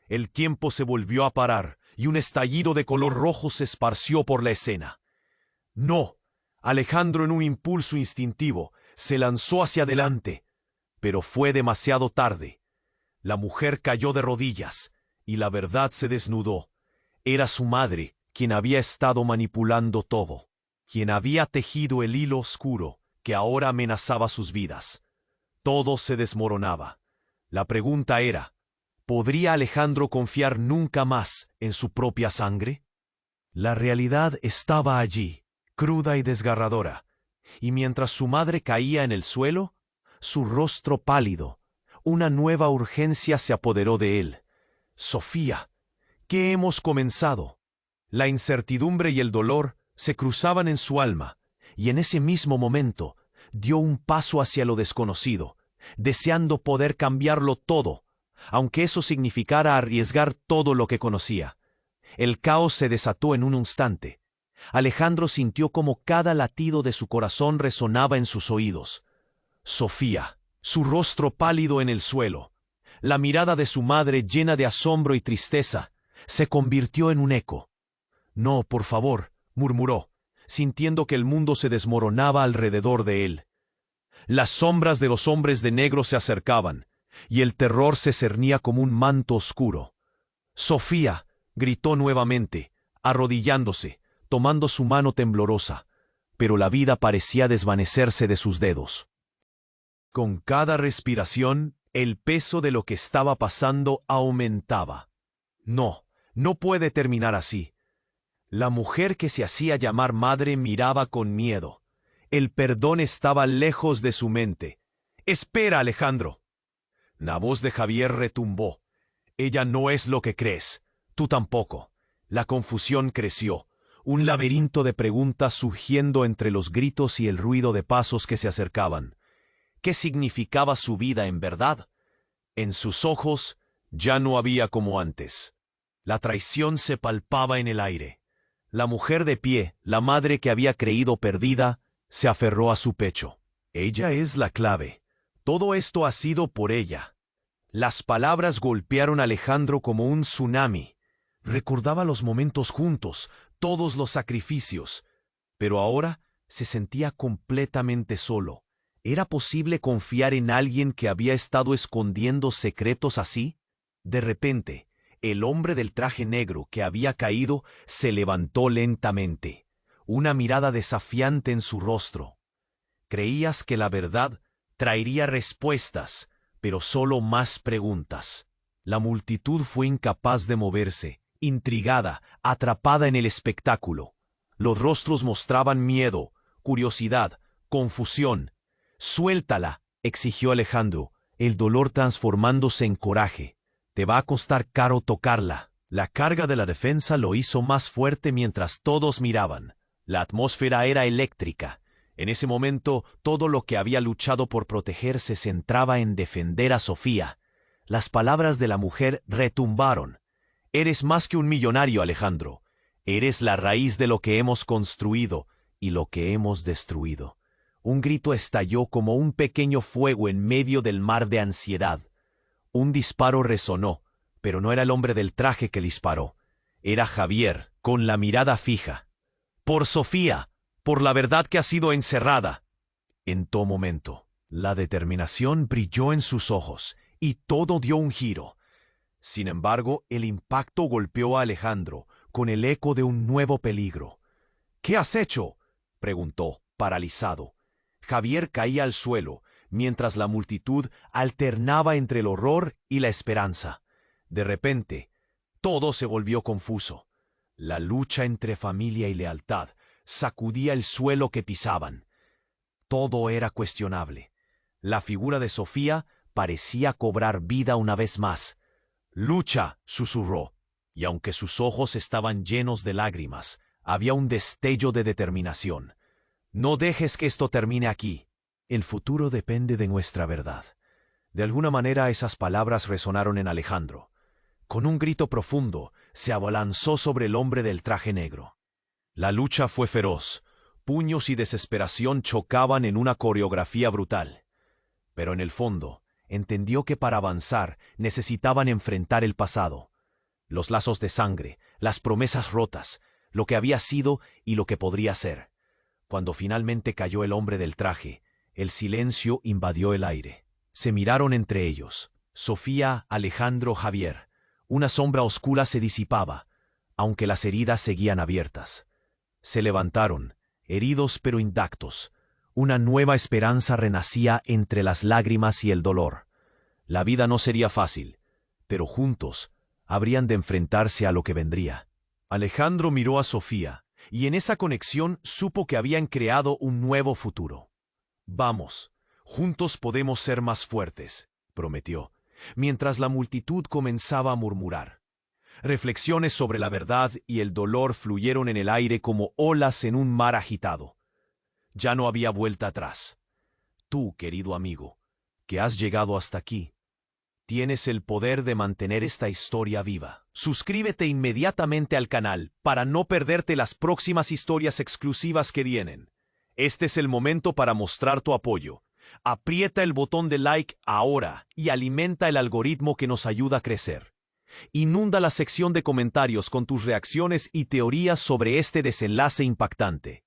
El tiempo se volvió a parar, y un estallido de color rojo se esparció por la escena. No. Alejandro, en un impulso instintivo, se lanzó hacia adelante, pero fue demasiado tarde. La mujer cayó de rodillas, y la verdad se desnudó. Era su madre quien había estado manipulando todo, quien había tejido el hilo oscuro que ahora amenazaba sus vidas. Todo se desmoronaba. La pregunta era, ¿podría Alejandro confiar nunca más en su propia sangre? La realidad estaba allí, cruda y desgarradora, y mientras su madre caía en el suelo, su rostro pálido, una nueva urgencia se apoderó de él. Sofía, ¿qué hemos comenzado? La incertidumbre y el dolor se cruzaban en su alma, y en ese mismo momento dio un paso hacia lo desconocido, deseando poder cambiarlo todo, aunque eso significara arriesgar todo lo que conocía. El caos se desató en un instante. Alejandro sintió como cada latido de su corazón resonaba en sus oídos. Sofía, su rostro pálido en el suelo, la mirada de su madre llena de asombro y tristeza, se convirtió en un eco. «No, por favor», murmuró, sintiendo que el mundo se desmoronaba alrededor de él. Las sombras de los hombres de negro se acercaban, y el terror se cernía como un manto oscuro. «Sofía», gritó nuevamente, arrodillándose, tomando su mano temblorosa, pero la vida parecía desvanecerse de sus dedos. Con cada respiración, el peso de lo que estaba pasando aumentaba. No, no puede terminar así. La mujer que se hacía llamar madre miraba con miedo. El perdón estaba lejos de su mente. «Espera, Alejandro». La voz de Javier retumbó. «Ella no es lo que crees. Tú tampoco». La confusión creció, un laberinto de preguntas surgiendo entre los gritos y el ruido de pasos que se acercaban. ¿Qué significaba su vida en verdad? En sus ojos ya no había como antes. La traición se palpaba en el aire. La mujer de pie, la madre que había creído perdida, se aferró a su pecho. «Ella es la clave. Todo esto ha sido por ella». Las palabras golpearon a Alejandro como un tsunami. Recordaba los momentos juntos, todos los sacrificios, pero ahora se sentía completamente solo. ¿Era posible confiar en alguien que había estado escondiendo secretos así? De repente, el hombre del traje negro que había caído se levantó lentamente, una mirada desafiante en su rostro. Creías que la verdad traería respuestas, pero solo más preguntas. La multitud fue incapaz de moverse, intrigada, atrapada en el espectáculo. Los rostros mostraban miedo, curiosidad, confusión. «Suéltala», exigió Alejandro, el dolor transformándose en coraje. «Te va a costar caro tocarla». La carga de la defensa lo hizo más fuerte mientras todos miraban. La atmósfera era eléctrica. En ese momento, todo lo que había luchado por proteger se centraba en defender a Sofía. Las palabras de la mujer retumbaron. «Eres más que un millonario, Alejandro. Eres la raíz de lo que hemos construido y lo que hemos destruido». Un grito estalló como un pequeño fuego en medio del mar de ansiedad. Un disparo resonó, pero no era el hombre del traje que disparó. Era Javier, con la mirada fija. «Por Sofía, por la verdad que ha sido encerrada». En todo momento, la determinación brilló en sus ojos, y todo dio un giro. Sin embargo, el impacto golpeó a Alejandro, con el eco de un nuevo peligro. «¿Qué has hecho?», preguntó, paralizado. Javier caía al suelo, mientras la multitud alternaba entre el horror y la esperanza. De repente, todo se volvió confuso. La lucha entre familia y lealtad sacudía el suelo que pisaban. Todo era cuestionable. La figura de Sofía parecía cobrar vida una vez más. «Lucha», susurró, y aunque sus ojos estaban llenos de lágrimas, había un destello de determinación. «No dejes que esto termine aquí. El futuro depende de nuestra verdad». De alguna manera esas palabras resonaron en Alejandro. Con un grito profundo, se abalanzó sobre el hombre del traje negro. La lucha fue feroz. Puños y desesperación chocaban en una coreografía brutal. Pero en el fondo, entendió que para avanzar necesitaban enfrentar el pasado. Los lazos de sangre, las promesas rotas, lo que había sido y lo que podría ser. Cuando finalmente cayó el hombre del traje, el silencio invadió el aire. Se miraron entre ellos. Sofía, Alejandro, Javier. Una sombra oscura se disipaba, aunque las heridas seguían abiertas. Se levantaron, heridos pero intactos. Una nueva esperanza renacía entre las lágrimas y el dolor. La vida no sería fácil, pero juntos habrían de enfrentarse a lo que vendría. Alejandro miró a Sofía, y en esa conexión supo que habían creado un nuevo futuro. «Vamos, juntos podemos ser más fuertes», prometió, mientras la multitud comenzaba a murmurar. Reflexiones sobre la verdad y el dolor fluyeron en el aire como olas en un mar agitado. Ya no había vuelta atrás. Tú, querido amigo, que has llegado hasta aquí, tienes el poder de mantener esta historia viva. Suscríbete inmediatamente al canal para no perderte las próximas historias exclusivas que vienen. Este es el momento para mostrar tu apoyo. Aprieta el botón de like ahora y alimenta el algoritmo que nos ayuda a crecer. Inunda la sección de comentarios con tus reacciones y teorías sobre este desenlace impactante.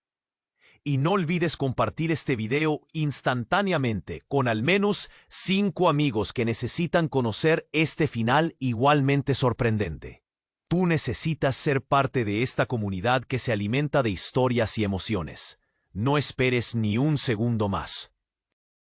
Y no olvides compartir este video instantáneamente con al menos 5 amigos que necesitan conocer este final igualmente sorprendente. Tú necesitas ser parte de esta comunidad que se alimenta de historias y emociones. No esperes ni un segundo más.